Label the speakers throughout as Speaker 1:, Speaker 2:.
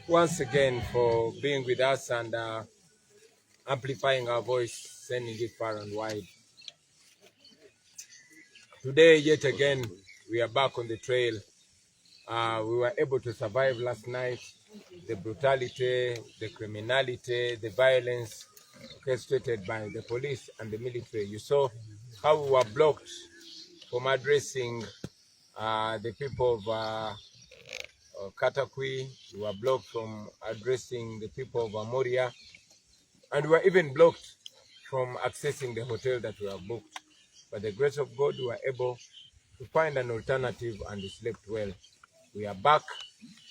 Speaker 1: once again for being with us and amplifying our voice, sending it far and wide. Today, yet again, we are back on the trail. We were able to survive last night. The brutality, the criminality, the violence orchestrated by the police and the military. You saw how we were blocked from addressing the people of Katakwi. We were blocked from addressing the people of Amoria. And we were even blocked from accessing the hotel that we have booked. By the grace of God, we were able to find an alternative and we slept well. We are back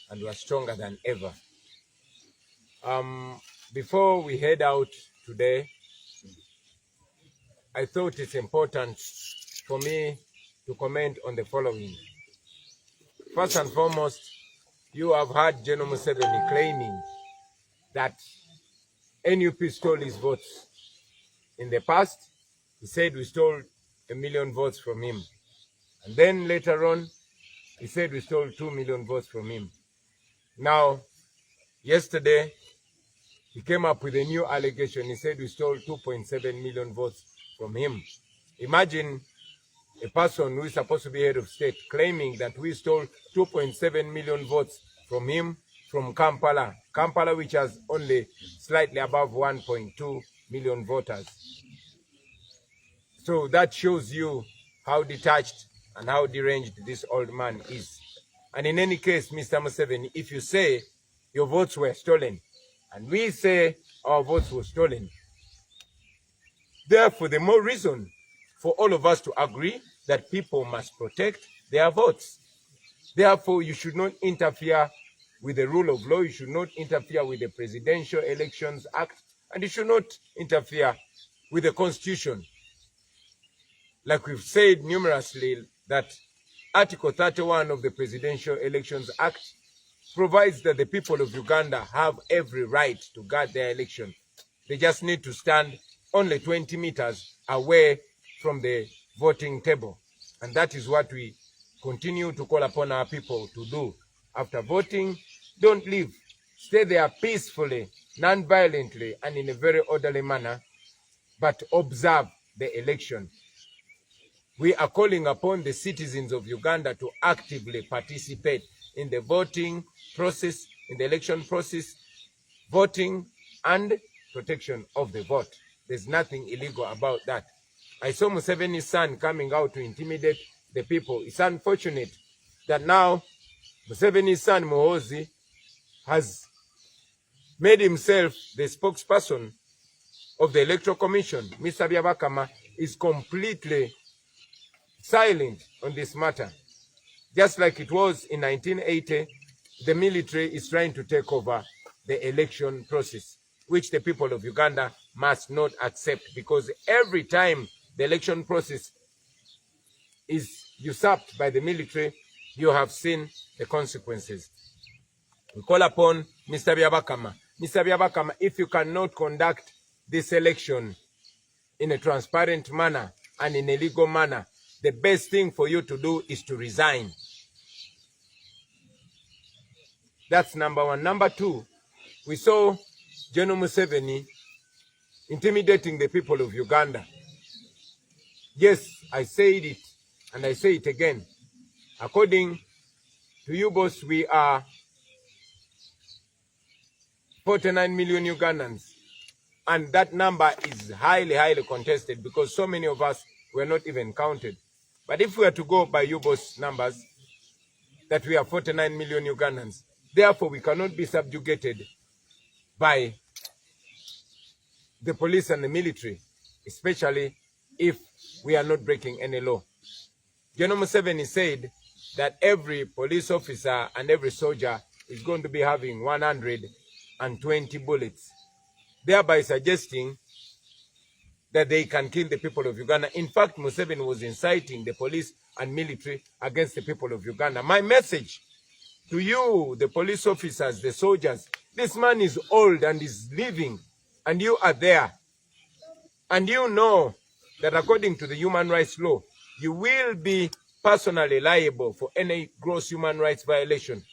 Speaker 1: and we are stronger than ever. Before we head out today, I thought it's important for me to comment on the following. First and foremost, you have heard General Museveni claiming that NUP stole his votes. In the past, he said we stole 1 million votes from him. And then later on, he said we stole 2 million votes from him. Now, yesterday, he came up with a new allegation. He said we stole 2.7 million votes from him. Imagine a person who is supposed to be head of state claiming that we stole 2.7 million votes from him from Kampala. Kampala, which has only slightly above 1.2 million voters. So that shows you how detached and how deranged this old man is. And in any case, Mr. Museveni, if you say your votes were stolen, and we say our votes were stolen, therefore the more reason for all of us to agree that people must protect their votes. Therefore, you should not interfere with the rule of law, you should not interfere with the Presidential Elections Act, and you should not interfere with the Constitution. Like we've said numerously, that Article 31 of the Presidential Elections Act provides that the people of Uganda have every right to guard their election. They just need to stand only 20 meters away from the voting table. And that is what we continue to call upon our people to do. After voting, don't leave. Stay there peacefully, non-violently, and in a very orderly manner, but observe the election. We are calling upon the citizens of Uganda to actively participate in the voting process, in the election process, voting and protection of the vote. There's nothing illegal about that. I saw Museveni's son coming out to intimidate the people. It's unfortunate that now Museveni's son, Muhoozi, has made himself the spokesperson of the Electoral Commission. Mr. Byabakama is completely silent on this matter. Just like it was in 1980, the military is trying to take over the election process, which the people of Uganda must not accept, because every time the election process is usurped by the military, you have seen the consequences. We call upon Mr. Byabakama. Mr. Byabakama, if you cannot conduct this election in a transparent manner and in a legal manner, the best thing for you to do is to resign. That's number one. Number two, we saw General Museveni intimidating the people of Uganda. Yes, I said it, and I say it again. According to you, boss, we are 49 million Ugandans. And that number is highly, highly contested because so many of us were not even counted. But if we are to go by you, boss, numbers, that we are 49 million Ugandans, therefore we cannot be subjugated by the police and the military, especially if we are not breaking any law. General Museveni said that every police officer and every soldier is going to be having 120 bullets, thereby suggesting that they can kill the people of Uganda. In fact, Museveni was inciting the police and military against the people of Uganda. My message to you, the police officers, the soldiers, this man is old and is living, and you are there. And you know that according to the human rights law, you will be personally liable for any gross human rights violation.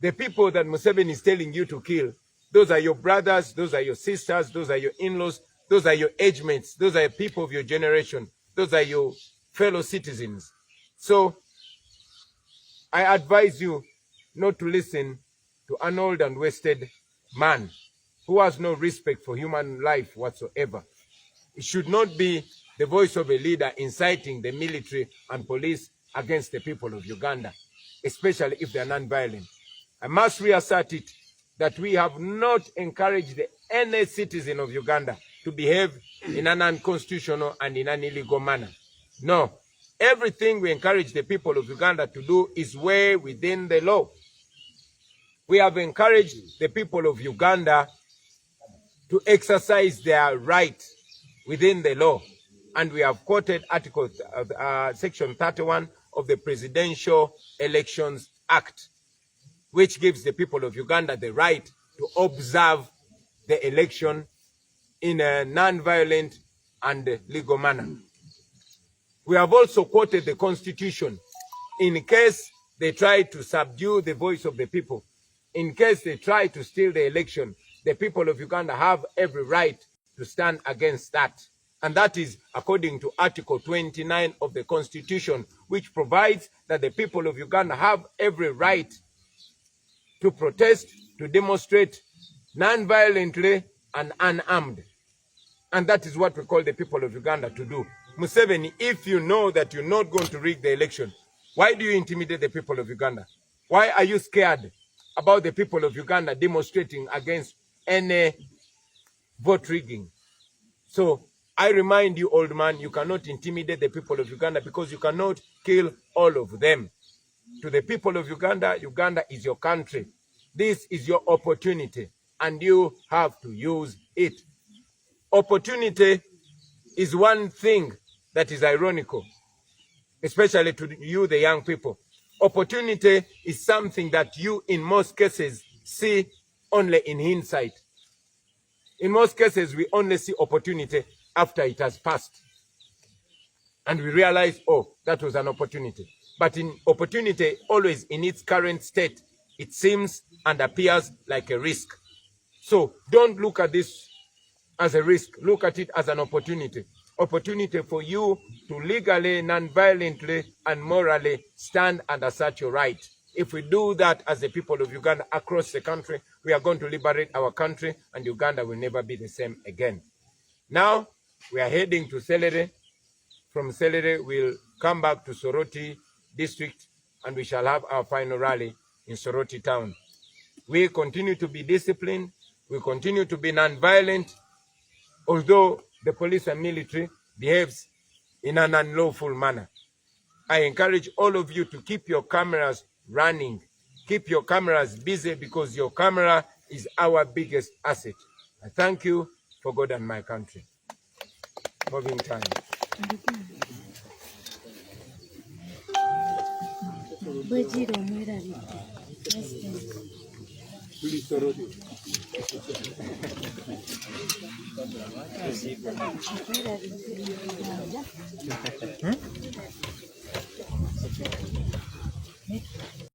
Speaker 1: The people that Museveni is telling you to kill, those are your brothers, those are your sisters, those are your in-laws, those are your age mates, those are people of your generation, those are your fellow citizens. So I advise you not to listen to an old and wasted man who has no respect for human life whatsoever. It should not be the voice of a leader inciting the military and police against the people of Uganda, especially if they are non-violent. I must reassert it that we have not encouraged any citizen of Uganda to behave in an unconstitutional and in an illegal manner. No. Everything we encourage the people of Uganda to do is way within the law. We have encouraged the people of Uganda to exercise their right within the law. And we have quoted Section 31 of the Presidential Elections Act, which gives the people of Uganda the right to observe the election in a non-violent and legal manner. We have also quoted the Constitution in case they try to subdue the voice of the people, in case they try to steal the election. The people of Uganda have every right to stand against that. And that is according to Article 29 of the Constitution, which provides that the people of Uganda have every right to protest, to demonstrate non-violently and unarmed. And that is what we call the people of Uganda to do. Museveni, if you know that you're not going to rig the election, why do you intimidate the people of Uganda? Why are you scared about the people of Uganda demonstrating against any vote rigging? So I remind you, old man, you cannot intimidate the people of Uganda because you cannot kill all of them. To the people of Uganda, Uganda is your country. This is your opportunity, and you have to use it. Opportunity is one thing that is ironical, especially to you, the young people. Opportunity is something that you, in most cases, see only in hindsight. In most cases, we only see opportunity after it has passed. And we realize, oh, that was an opportunity. But in opportunity, always in its current state, it seems and appears like a risk. So don't look at this as a risk. Look at it as an opportunity. Opportunity for you to legally, non-violently, and morally stand and assert your right. If we do that as the people of Uganda across the country, we are going to liberate our country, and Uganda will never be the same again. Now, we are heading to Selere. From Selere, we'll come back to Soroti district, and we shall have our final rally in Soroti town. We continue to be disciplined. We continue to be non-violent, although the police and military behaves in an unlawful manner. I encourage all of you to keep your cameras running. Keep your cameras busy, because your camera is our biggest asset. I thank you for God and my country. Moving time.